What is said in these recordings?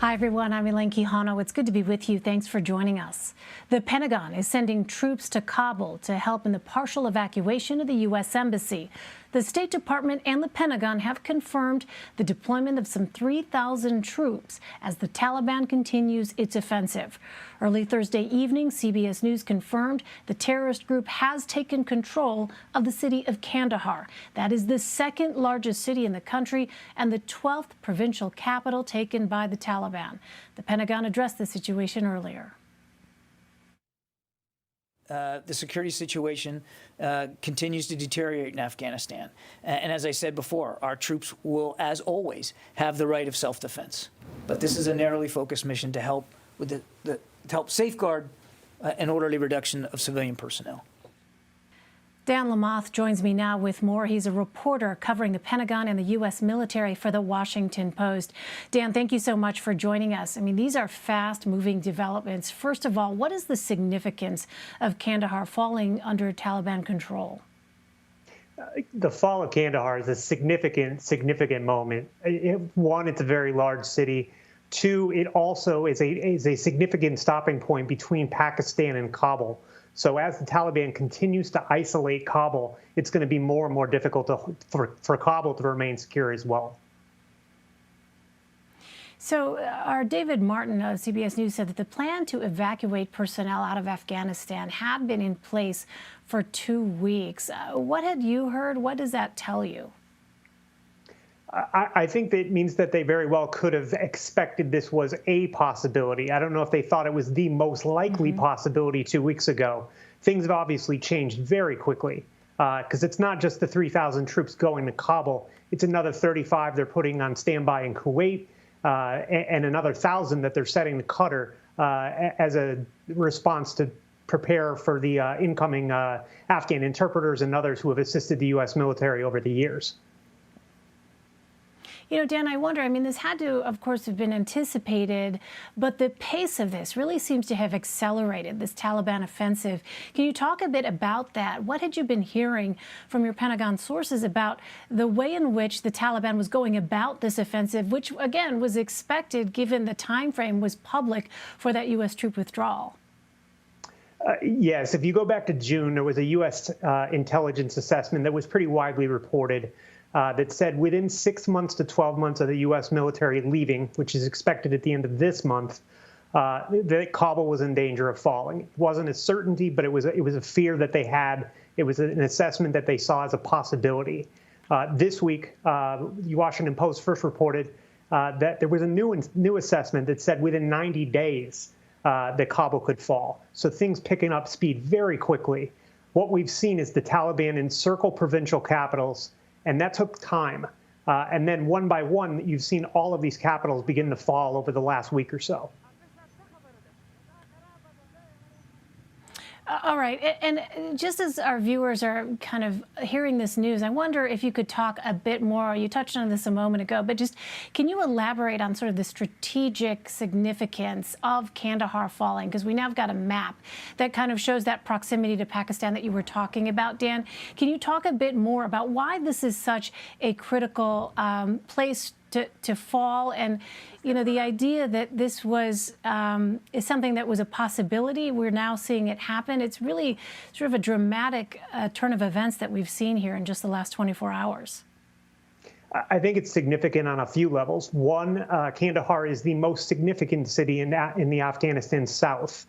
Hi, everyone. I'm Elaine Quijano. It's good to be with you. Thanks for joining us. The Pentagon is sending troops to Kabul to help in the partial evacuation of the U.S. Embassy. The State Department and the Pentagon have confirmed the deployment of some 3,000 troops as the Taliban continues its offensive. Early Thursday evening, CBS News confirmed the terrorist group has taken control of the city of Kandahar. That is the second largest city in the country and the 12th provincial capital taken by the Taliban. The Pentagon addressed the situation earlier. The security situation continues to deteriorate in Afghanistan. And as I said before, our troops will, as always, have the right of self-defense. But this is a narrowly focused mission to help with to help safeguard an orderly reduction of civilian personnel. Dan Lamothe joins me now with more. He's a reporter covering the Pentagon and the U.S. military for The Washington Post. Dan, thank you so much for joining us. I mean, these are fast-moving developments. First of all, what is the significance of Kandahar falling under Taliban control? The fall of Kandahar is a significant moment. One, it's a very large city. Two, it also is a significant stopping point between Pakistan and Kabul. So as the Taliban continues to isolate Kabul, it's going to be more and more difficult for Kabul to remain secure as well. So our David Martin of CBS News said that the plan to evacuate personnel out of Afghanistan had been in place for 2 weeks. What had you heard? What does that tell you? I think that means that they very well could have expected this was a possibility. I don't know if they thought it was the most likely possibility 2 weeks ago. Things have obviously changed very quickly because it's not just the 3,000 troops going to Kabul. It's another 35 they're putting on standby in Kuwait and another 1,000 that they're setting to Qatar as a response to prepare for the incoming Afghan interpreters and others who have assisted the U.S. military over the years. You know, Dan, I wonder, I mean, this had to, of course, have been anticipated, but the pace of this really seems to have accelerated, this Taliban offensive. Can you talk a bit about that? What had you been hearing from your Pentagon sources about the way in which the Taliban was going about this offensive, which, again, was expected given the time frame was public for that U.S. troop withdrawal? Yes, if you go back to June, there was a U.S. Intelligence assessment that was pretty widely reported that said within 6 months to 12 months of the U.S. military leaving, which is expected at the end of this month, that Kabul was in danger of falling. It wasn't a certainty, but it was a fear that they had. It was an assessment that they saw as a possibility. This week, the Washington Post first reported that there was a new assessment that said within 90 days that Kabul could fall. So things picking up speed very quickly. What we've seen is the Taliban encircle provincial capitals, and that took time. And then one by one, you've seen all of these capitals begin to fall over the last week or so. All right. And just as our viewers are kind of hearing this news, I wonder if you could talk a bit more. You touched on this a moment ago, but just can you elaborate on sort of the strategic significance of Kandahar falling? Because we now have got a map that kind of shows that proximity to Pakistan that you were talking about, Dan. Can you talk a bit more about why this is such a critical place to fall, and you know, the idea that this was is something that was a possibility. We're now seeing it happen. It's really sort of a dramatic turn of events that we've seen here in just the last 24 hours. I think it's significant on a few levels. One, Kandahar is the most significant city in the Afghanistan south.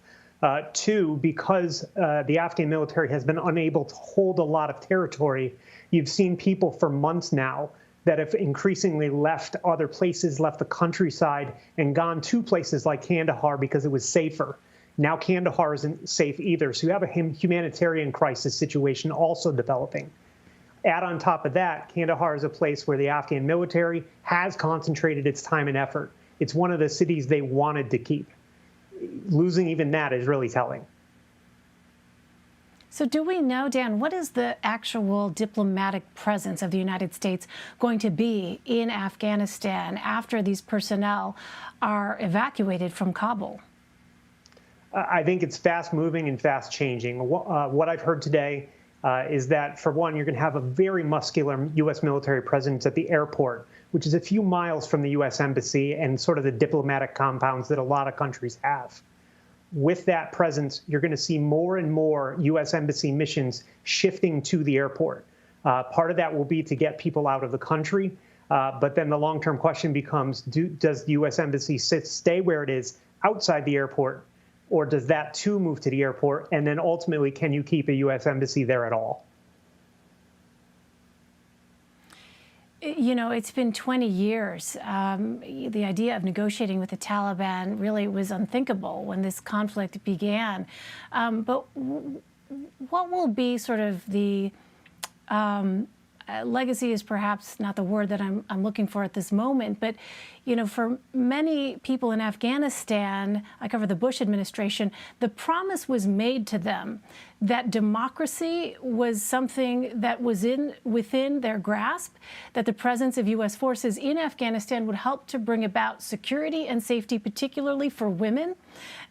Two, because the Afghan military has been unable to hold a lot of territory, you've seen people for months now that have increasingly left other places, left the countryside, and gone to places like Kandahar because it was safer. Now Kandahar isn't safe either, so you have a humanitarian crisis situation also developing. Add on top of that, Kandahar is a place where the Afghan military has concentrated its time and effort. It's one of the cities they wanted to keep. Losing even that is really telling. So do we know, Dan, what is the actual diplomatic presence of the United States going to be in Afghanistan after these personnel are evacuated from Kabul? I think it's fast moving and fast changing. What I've heard today is that, for one, you're going to have a very muscular U.S. military presence at the airport, which is a few miles from the U.S. Embassy and sort of the diplomatic compounds that a lot of countries have. With that presence, you're going to see more and more U.S. Embassy missions shifting to the airport. Part of that will be to get people out of the country. But then the long-term question becomes, does the U.S. Embassy stay where it is outside the airport, or does that too move to the airport? And then ultimately, can you keep a U.S. Embassy there at all? You know, it's been 20 years. The idea of negotiating with the Taliban really was unthinkable when this conflict began. But what will be sort of the legacy is perhaps not the word that I'm looking for at this moment, but, you know, for many people in Afghanistan, I cover the Bush administration, the promise was made to them that democracy was something that was within their grasp, that the presence of U.S. forces in Afghanistan would help to bring about security and safety, particularly for women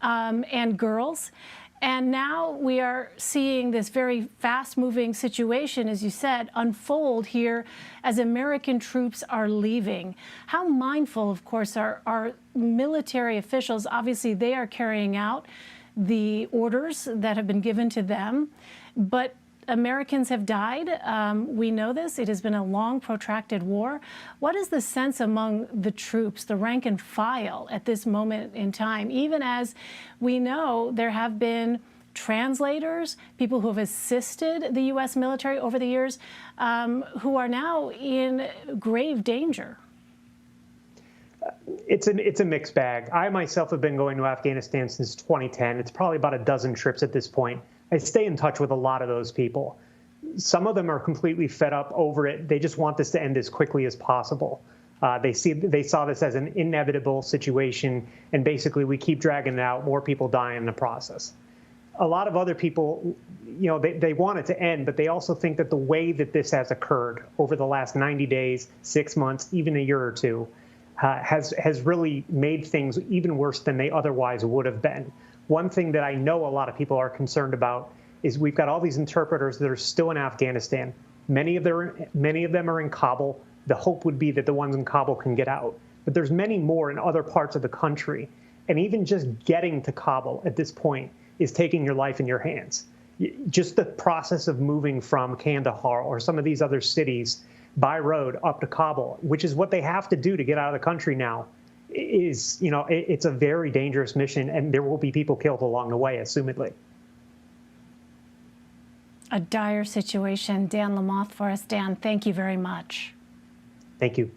and girls. And now we are seeing this very fast-moving situation, as you said, unfold here as American troops are leaving. How mindful, of course, are military officials? Obviously, they are carrying out the orders that have been given to them, but Americans have died. We know this. It has been a long, protracted war. What is the sense among the troops, the rank and file, at this moment in time, even as we know there have been translators, people who have assisted the U.S. military over the years, who are now in grave danger? It's a mixed bag. I myself have been going to Afghanistan since 2010. It's probably about a dozen trips at this point. I stay in touch with a lot of those people. Some of them are completely fed up over it. They just want this to end as quickly as possible. They saw this as an inevitable situation, and basically we keep dragging it out. More people die in the process. A lot of other people, you know, they want it to end, but they also think that the way that this has occurred over the last 90 days, 6 months, even a year or two, has really made things even worse than they otherwise would have been. One thing that I know a lot of people are concerned about is we've got all these interpreters that are still in Afghanistan. Many of them are in Kabul. The hope would be that the ones in Kabul can get out. But there's many more in other parts of the country. And even just getting to Kabul at this point is taking your life in your hands. Just the process of moving from Kandahar or some of these other cities by road up to Kabul, which is what they have to do to get out of the country now, is, you know, it's a very dangerous mission, and there will be people killed along the way, assumedly. A dire situation. Dan Lamothe for us. Dan, thank you very much. Thank you.